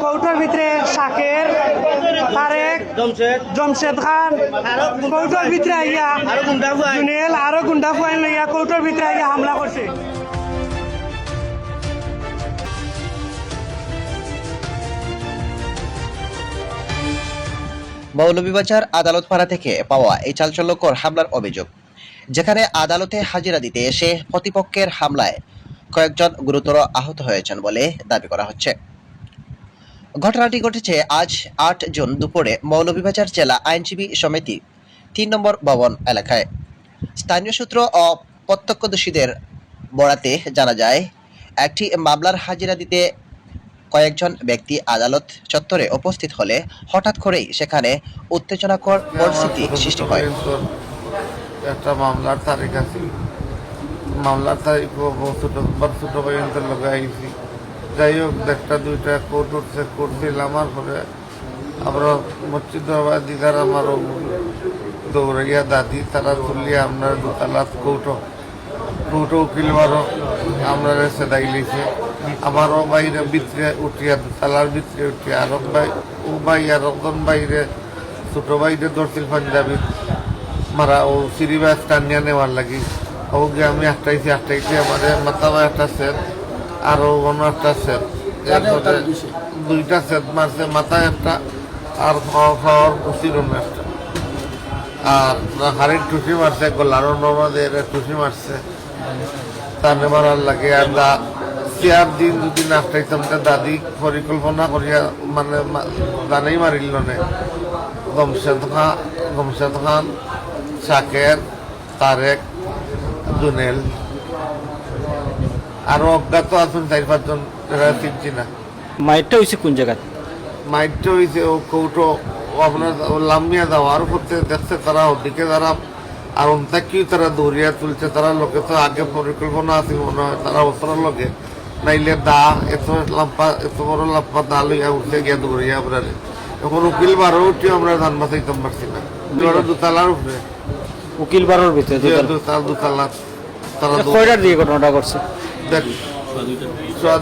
কৌটোর ভিতরে শাকের তারেক জমশেদ খান কৌটোর ভিতরে আইয়া জুনেল আরো গুন্ডা ফুয়াইন লইয়া কৌটোর ভিতরে আইয়া হামলা করছে। মৌলভীবাজার আদালত পাড়া থেকে পাওয়া এই চাঞ্চল্যকর হামলার অভিযোগ, যেখানে আদালতে হাজিরা দিতে এসে প্রতিপক্ষের হামলায় কয়েকজন গুরুতর আহত হয়েছেন বলে দাবি করা হচ্ছে। ঘটনাটি ঘটেছে আজ ৮ জুন দুপুরে মৌলভীবাজার জেলা আইনজীবী সমিতি ৩ নম্বর ভবন এলাকায়। স্থানীয় সূত্র ও প্রত্যক্ষদর্শীদের বরাতে জানা যায়, একটি মামলার হাজিরা দিতে কয়েকজন ব্যক্তি আদালত চত্বরে উপস্থিত হলে হঠাৎ করেই সেখানে উত্তেজনাকর পরিস্থিতি সৃষ্টি হয়। একটা মামলার তারিখ আছে, মামলার তারিখ ছোট পর্যন্ত লাগাইছি। যাই হোক, একটা দুইটা কোর্ট উঠছে, করছিলাম। আমার পরে আমরা মসজিদ দিদার আমারও দৌড়াইয়া দাদি তারা তুলিয়া আপনার দোতলাত কৌটো উকিল বারো আমরা সেদাই লিছে। আমারও বাইরে ভিতরে উঠিয়া দোতলার ভিতরে উঠিয়া আরো ভাই আর একজন বাইরে ছোট বাইরে ধরছিল পাঞ্জাবি মারা ও সিরিবাস টানিয়া নেওয়ার লাগি। ওকে আমি আটটাইছি আমাদের মাথা একটা সেট আরো অন্য একটা সেট, এরপরে দুইটা সেট মারছে, মাথায় একটা আর খাওয়ার কুচিরম একটা, আর হাড়ির টুসি মারছে, গলারও নমাদের টুসি মারছে। তানে মারার লাগে আর চেয়ার দিন দুদিন আটটাইতাম দাদি পরিকল্পনা করিয়া মানে জানেই মারিল নে। গমশেদ খান, শাকের, তারেক, জুনেল আরো অজ্ঞাত আছেন ৪-৫ জন, চিনছি না। মাইটটা হয়েছে কোন জায়গায়? মাইটটা হয়েছে ও কৌটো আপনার লামিয়া যাওয়ার করতে দেখছে তারা ওদিকে যারা আর অন্তাকেও তারা দৌড়িয়া তুলছে। তারা লোকে তো আগে পরিকল্পনা আছে মনে হয়, তারা ওসরার লগে নাইলে দা এত বড় লাম্পা দা লইয়া উঠতে গিয়া দৌড়িয়া আপনারে। এখন উকিল বারো উঠিও আমরা ধান বাঁচাইতাম পারছি না, দোতলার উপরে উকিল বাড়ির ভিতরে দোতলা তারা কয়টার দিকে ঘটনাটা করছে? দেখ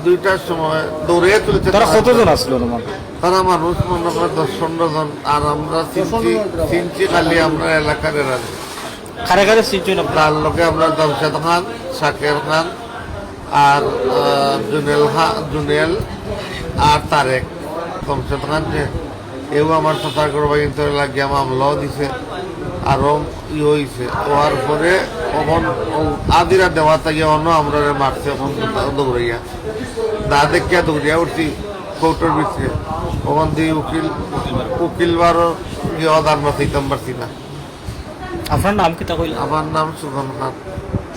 2টার সময় দৌড়িয়ে তুলছে। তারা কতজন আসলো? তারা মানুষ মনে করে 10-15 জন। আর আমরা চিনছি খালি আমরা এলাকার খারে খারে সিজন তার লোকে আমরা জমশেদ খান, শাকের খান আর জুনেল আর তারেক। জমশেদ খান যে এও আমার সাঁতার করবা কিন্তু লাগিয়ে মামলাও দিছে, আরো হয়েছে। হওয়ার পরে তখন আদিরা দেওয়া তাকে অন্য আমরা মারছে। এখন দৌড়াইয়া দা দেখিয়া দৌড়িয়া উঠছি কৌটোর ভিতরে। ওখান দিয়ে উকিল বারো গিয়ে দান বাঁচাইতাম পারছি না। আপনার নাম কি তা কইল? আমার নাম সুজন খান।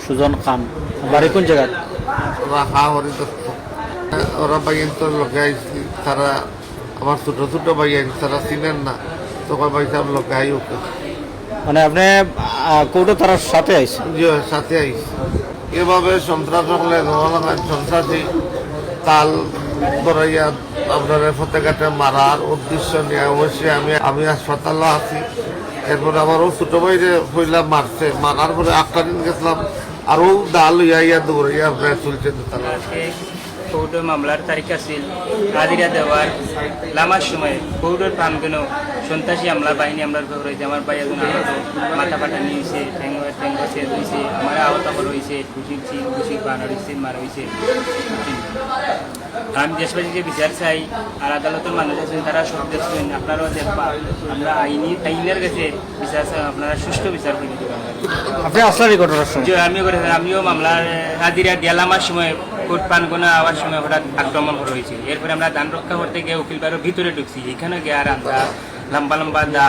সুজন খান, বাড়ি কোন জায়গায়? রাখা হরিদত্ত। ওরা বাইন তোর লোকে আইসি, তারা আমার ছোট বাইন, তারা চিনেন না, তোকে বাইসাম লোকে আই ওকে। মানে আপনি কোর্টে তার সাথে আইসে? সাথে আইসি। এভাবে সন্ত্রাস হলে সন্ত্রাসী তাল ধরাইয়া আপনার ফতেঘাটে মারার উদ্দেশ্য নিয়ে অবশ্যই আমি হাসপাতালে আছি। এরপরে আমারও ছোট ভাইরে পয়লা মারছে, মারার পরে 8টা দিন গেছিলাম, আরও দা লইয়া দৌড়াইয়া আপনার চলছে দোতলা। কৌটোর মামলার তারিখ আছিল হাজিরা দেওয়ার লামার সময় কৌটোর প্রাণগণ সন্ত্রাসী হামলা বাহিনী আমরা হয়েছে। আমার ভাই একজন আহত, মাথা ফাটা নিয়েছে, ঠ্যাঙ্গ ছেদ হয়েছে, আমার আহত করা হয়েছে, খুশি বানা হয়েছে, মারা হয়েছে। আমি দেশবাসীকে বিচার চাই, আর আদালতের মানুষ আছেন তারা সব দেখছেন, আপনারাও দেখবা। আমরা আইনের কাছে বিচার চাই, আপনারা সুষ্ঠু বিচার করে দেবেন। আপনি আসলেন এই ঘটনার সময়? আমিও মামলার হাজিরা দিয়ালামার সময় কোর্ট প্রাঙ্গণে আওয়ার সময় হঠাৎ আক্রমণ করা হয়েছে। এরপরে আমরা ধান রক্ষা করতে গিয়ে উকিল বারো ভিতরে ঢুকছি, এখানে গিয়ে আর আমরা লম্বা দা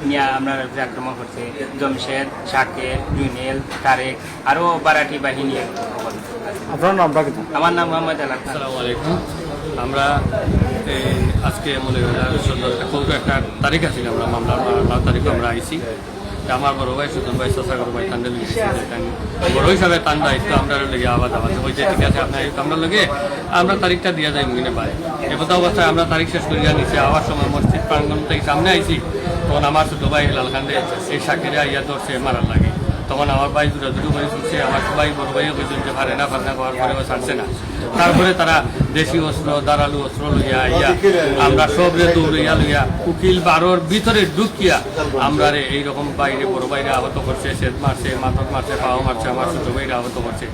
নিয়ে আমরা আক্রমণ করছে। জমশেদ, শাকের, জুনেল, তারেক আরও বারাটি বাহিনী। আপনার নামটা কি? আমার নাম মোহাম্মদ আলাম। আসসালামু আলাইকুম। আমরা আজকে মনে করি একটা তারিখ আছে, আমরা মামলার 9 তারিখে আমরা আইছি। আমার বড় ভাই সুজন ভাই, চাষা বড় ভাই তান্ডে বড় হিসাবে তান দায়িত্ব আমরা লেগে আবার হয়েছে। ঠিক আছে, আপনার আমরা লগে আমরা তারিখটা দিয়ে যাই মনে পাই। এমতো অবস্থায় আমরা তারিখ শেষ করিয়া নিচে আওয়ার সময় মসজিদ প্রাঙ্গণ থেকে সামনে আইছি, তখন আমার ছোট ভাই লাল খান্ডে এই শাকেরে আইয়া ধরছে মারার লাগে। তখন আমার ভাই দুটো করে ছুটছে, আমার ভাই বড় ভাইও কইছেন যে পারে না হওয়ার পরেও ছাড়ছে না। তারপরে তারা দেশি অস্ত্র দাঁড়ালু অস্ত্র লইয়া আইয়া আমরা সবরে দৌড়াইয়া লইয়া উকিল বারোর ভিতরে ঢুকিয়া আমরা এইরকম বাইরে বড় বাইরে আহত করছে, সেদ মারছে, মাথক মারছে, পাও মারছে, আমার ছোট ভাইরা আহত করছে।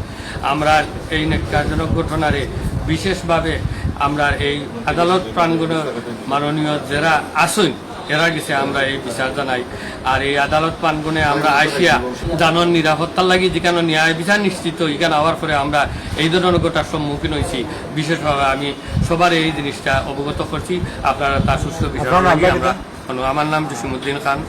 আমরা এই ন্যাক্কারজনক ঘটনারে বিশেষভাবে আমরা এই আদালত প্রাঙ্গণে মাননীয় যারা আসুন এরা গেছে আমরা এই বিচার জানাই। আর এই আদালত প্রাঙ্গণে আমরা আসিয়া জানন নিরাপত্তার লাগি যেখানে ন্যায় বিচার নিশ্চিত এখানে হওয়ার পরে আমরা এই ধরনের ঘটনার সম্মুখীন হয়েছি। বিশেষভাবে আমি সবার এই জিনিসটা অবগত করছি, আপনারা তার সুস্থ বিচার। আমার নাম জসিমউদ্দিন খান।